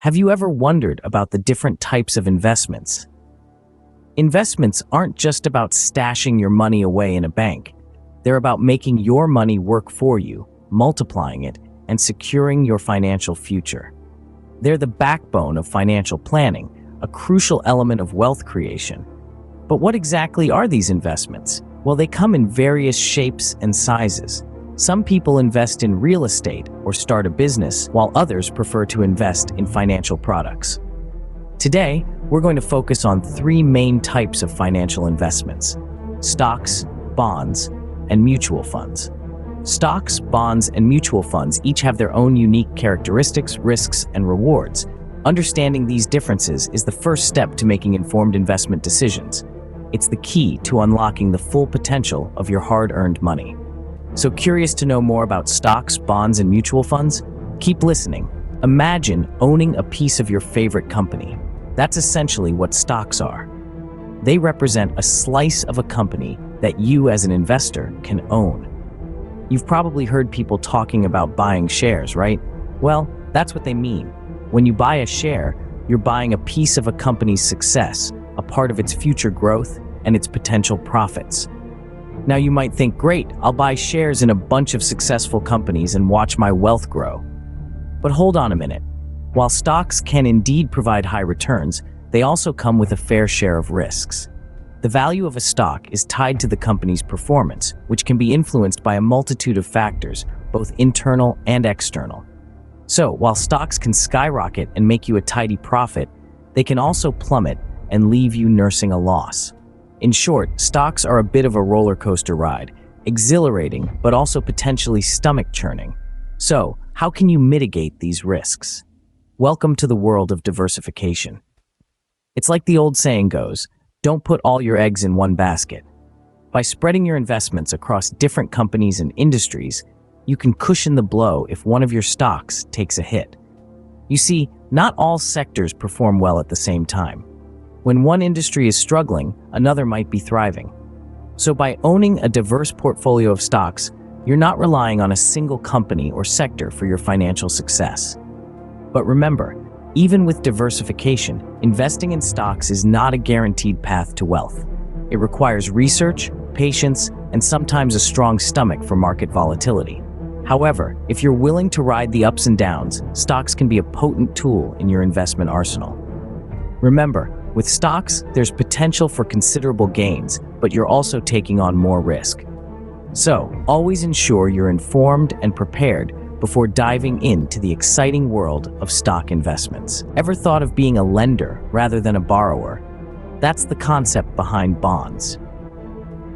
Have you ever wondered about the different types of investments? Investments aren't just about stashing your money away in a bank. They're about making your money work for you, multiplying it, and securing your financial future. They're the backbone of financial planning, a crucial element of wealth creation. But what exactly are these investments? Well, they come in various shapes and sizes. Some people invest in real estate or start a business, while others prefer to invest in financial products. Today, we're going to focus on three main types of financial investments: stocks, bonds, and mutual funds. Stocks, bonds, and mutual funds each have their own unique characteristics, risks, and rewards. Understanding these differences is the first step to making informed investment decisions. It's the key to unlocking the full potential of your hard-earned money. So curious to know more about stocks, bonds, and mutual funds? Keep listening. Imagine owning a piece of your favorite company. That's essentially what stocks are. They represent a slice of a company that you as an investor can own. You've probably heard people talking about buying shares, right? Well, that's what they mean. When you buy a share, you're buying a piece of a company's success, a part of its future growth, and its potential profits. Now you might think, great, I'll buy shares in a bunch of successful companies and watch my wealth grow. But hold on a minute. While stocks can indeed provide high returns, they also come with a fair share of risks. The value of a stock is tied to the company's performance, which can be influenced by a multitude of factors, both internal and external. So, while stocks can skyrocket and make you a tidy profit, they can also plummet and leave you nursing a loss. In short, stocks are a bit of a roller coaster ride, exhilarating but also potentially stomach-churning. So, how can you mitigate these risks? Welcome to the world of diversification. It's like the old saying goes, don't put all your eggs in one basket. By spreading your investments across different companies and industries, you can cushion the blow if one of your stocks takes a hit. You see, not all sectors perform well at the same time. When one industry is struggling, another might be thriving. So by owning a diverse portfolio of stocks, you're not relying on a single company or sector for your financial success. But remember, even with diversification, investing in stocks is not a guaranteed path to wealth. It requires research, patience, and sometimes a strong stomach for market volatility. However, if you're willing to ride the ups and downs, stocks can be a potent tool in your investment arsenal. Remember, with stocks, there's potential for considerable gains, but you're also taking on more risk. So, always ensure you're informed and prepared before diving into the exciting world of stock investments. Ever thought of being a lender rather than a borrower? That's the concept behind bonds.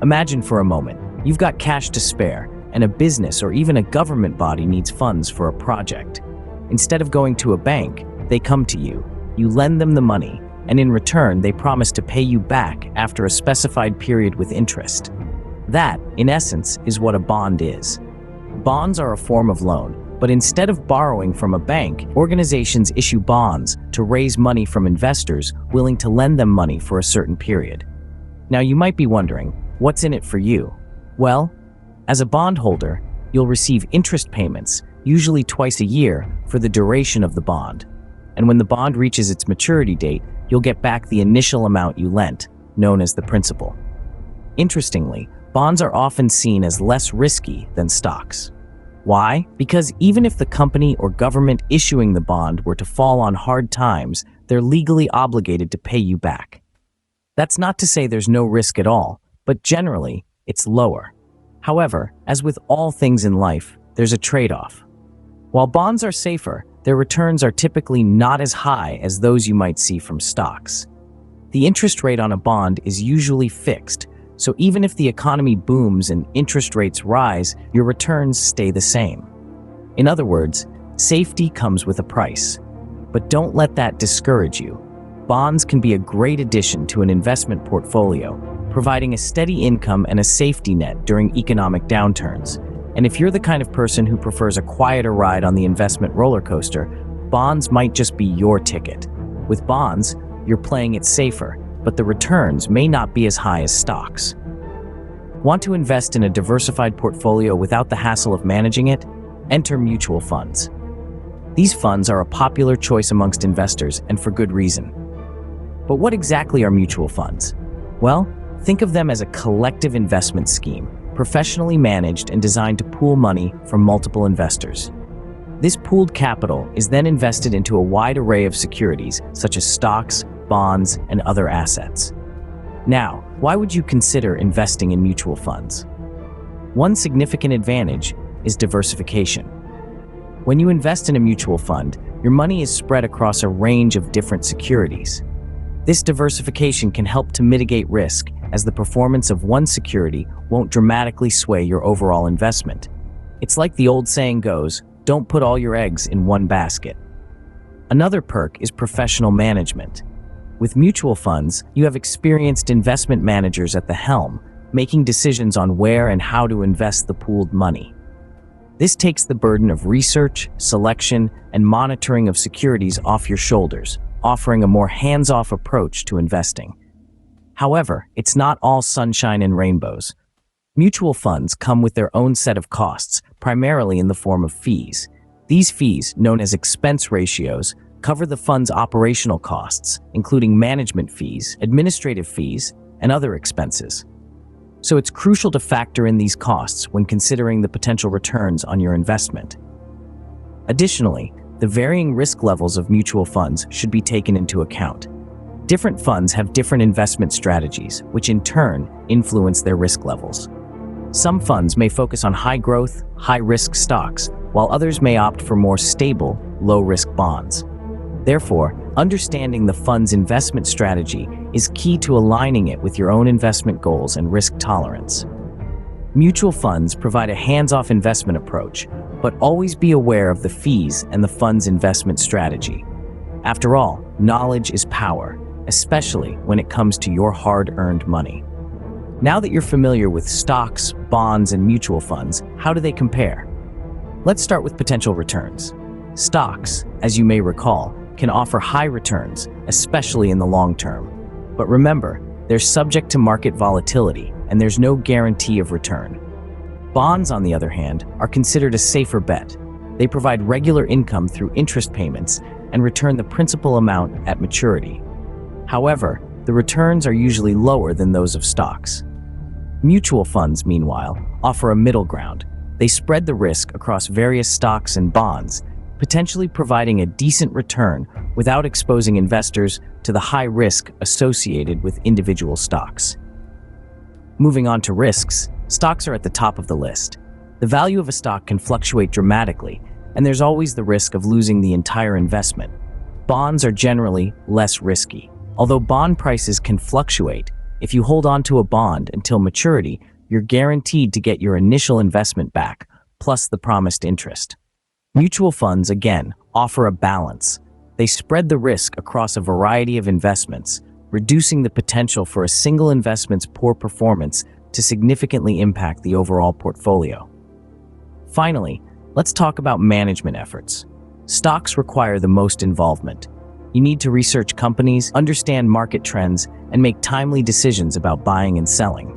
Imagine for a moment, you've got cash to spare, and a business or even a government body needs funds for a project. Instead of going to a bank, they come to you. You lend them the money, and in return, they promise to pay you back after a specified period with interest. That, in essence, is what a bond is. Bonds are a form of loan, but instead of borrowing from a bank, organizations issue bonds to raise money from investors willing to lend them money for a certain period. Now you might be wondering, what's in it for you? Well, as a bondholder, you'll receive interest payments, usually twice a year, for the duration of the bond. And when the bond reaches its maturity date, you'll get back the initial amount you lent, known as the principal. Interestingly, bonds are often seen as less risky than stocks. Why? Because even if the company or government issuing the bond were to fall on hard times, they're legally obligated to pay you back. That's not to say there's no risk at all, but generally, it's lower. However, as with all things in life, there's a trade-off. While bonds are safer, their returns are typically not as high as those you might see from stocks. The interest rate on a bond is usually fixed, so even if the economy booms and interest rates rise, your returns stay the same. In other words, safety comes with a price. But don't let that discourage you. Bonds can be a great addition to an investment portfolio, providing a steady income and a safety net during economic downturns. And if you're the kind of person who prefers a quieter ride on the investment roller coaster, bonds might just be your ticket. With bonds, you're playing it safer, but the returns may not be as high as stocks. Want to invest in a diversified portfolio without the hassle of managing it? Enter mutual funds. These funds are a popular choice amongst investors, and for good reason. But what exactly are mutual funds? Well, think of them as a collective investment scheme, professionally managed and designed to pool money from multiple investors. This pooled capital is then invested into a wide array of securities, such as stocks, bonds, and other assets. Now, why would you consider investing in mutual funds? One significant advantage is diversification. When you invest in a mutual fund, your money is spread across a range of different securities. This diversification can help to mitigate risk, as the performance of one security won't dramatically sway your overall investment. It's like the old saying goes, don't put all your eggs in one basket. Another perk is professional management. With mutual funds, you have experienced investment managers at the helm, making decisions on where and how to invest the pooled money. This takes the burden of research, selection, and monitoring of securities off your shoulders, offering a more hands-off approach to investing. However, it's not all sunshine and rainbows. Mutual funds come with their own set of costs, primarily in the form of fees. These fees, known as expense ratios, cover the fund's operational costs, including management fees, administrative fees, and other expenses. So it's crucial to factor in these costs when considering the potential returns on your investment. Additionally, the varying risk levels of mutual funds should be taken into account. Different funds have different investment strategies, which in turn influence their risk levels. Some funds may focus on high-growth, high-risk stocks, while others may opt for more stable, low-risk bonds. Therefore, understanding the fund's investment strategy is key to aligning it with your own investment goals and risk tolerance. Mutual funds provide a hands-off investment approach, but always be aware of the fees and the fund's investment strategy. After all, knowledge is power, especially when it comes to your hard-earned money. Now that you're familiar with stocks, bonds, and mutual funds, how do they compare? Let's start with potential returns. Stocks, as you may recall, can offer high returns, especially in the long term. But remember, they're subject to market volatility, and there's no guarantee of return. Bonds, on the other hand, are considered a safer bet. They provide regular income through interest payments and return the principal amount at maturity. However, the returns are usually lower than those of stocks. Mutual funds, meanwhile, offer a middle ground. They spread the risk across various stocks and bonds, potentially providing a decent return without exposing investors to the high risk associated with individual stocks. Moving on to risks, stocks are at the top of the list. The value of a stock can fluctuate dramatically, and there's always the risk of losing the entire investment. Bonds are generally less risky. Although bond prices can fluctuate, if you hold on to a bond until maturity, you're guaranteed to get your initial investment back, plus the promised interest. Mutual funds, again, offer a balance. They spread the risk across a variety of investments, reducing the potential for a single investment's poor performance to significantly impact the overall portfolio. Finally, let's talk about management efforts. Stocks require the most involvement. You need to research companies, understand market trends, and make timely decisions about buying and selling.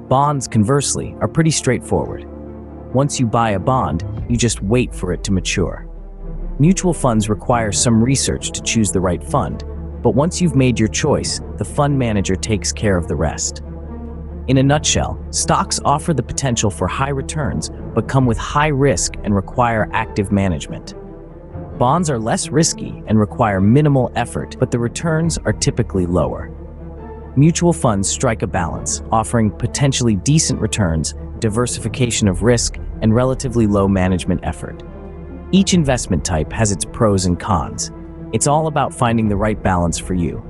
Bonds, conversely, are pretty straightforward. Once you buy a bond, you just wait for it to mature. Mutual funds require some research to choose the right fund, but once you've made your choice, the fund manager takes care of the rest. In a nutshell, stocks offer the potential for high returns, but come with high risk and require active management. Bonds are less risky and require minimal effort, but the returns are typically lower. Mutual funds strike a balance, offering potentially decent returns, diversification of risk, and relatively low management effort. Each investment type has its pros and cons. It's all about finding the right balance for you.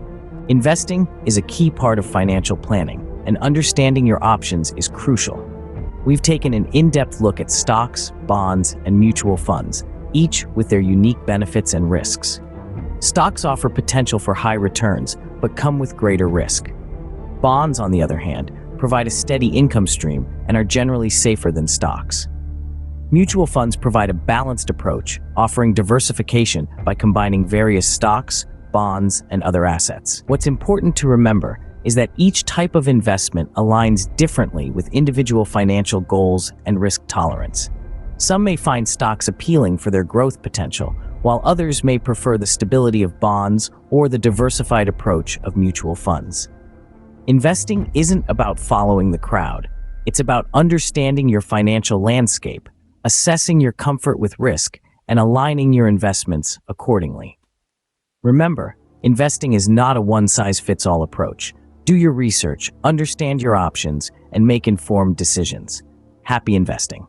Investing is a key part of financial planning, and understanding your options is crucial. We've taken an in-depth look at stocks, bonds, and mutual funds, each with their unique benefits and risks. Stocks offer potential for high returns, but come with greater risk. Bonds, on the other hand, provide a steady income stream and are generally safer than stocks. Mutual funds provide a balanced approach, offering diversification by combining various stocks, bonds, and other assets. What's important to remember is that each type of investment aligns differently with individual financial goals and risk tolerance. Some may find stocks appealing for their growth potential, while others may prefer the stability of bonds or the diversified approach of mutual funds. Investing isn't about following the crowd. It's about understanding your financial landscape, assessing your comfort with risk, and aligning your investments accordingly. Remember, investing is not a one-size-fits-all approach. Do your research, understand your options, and make informed decisions. Happy investing.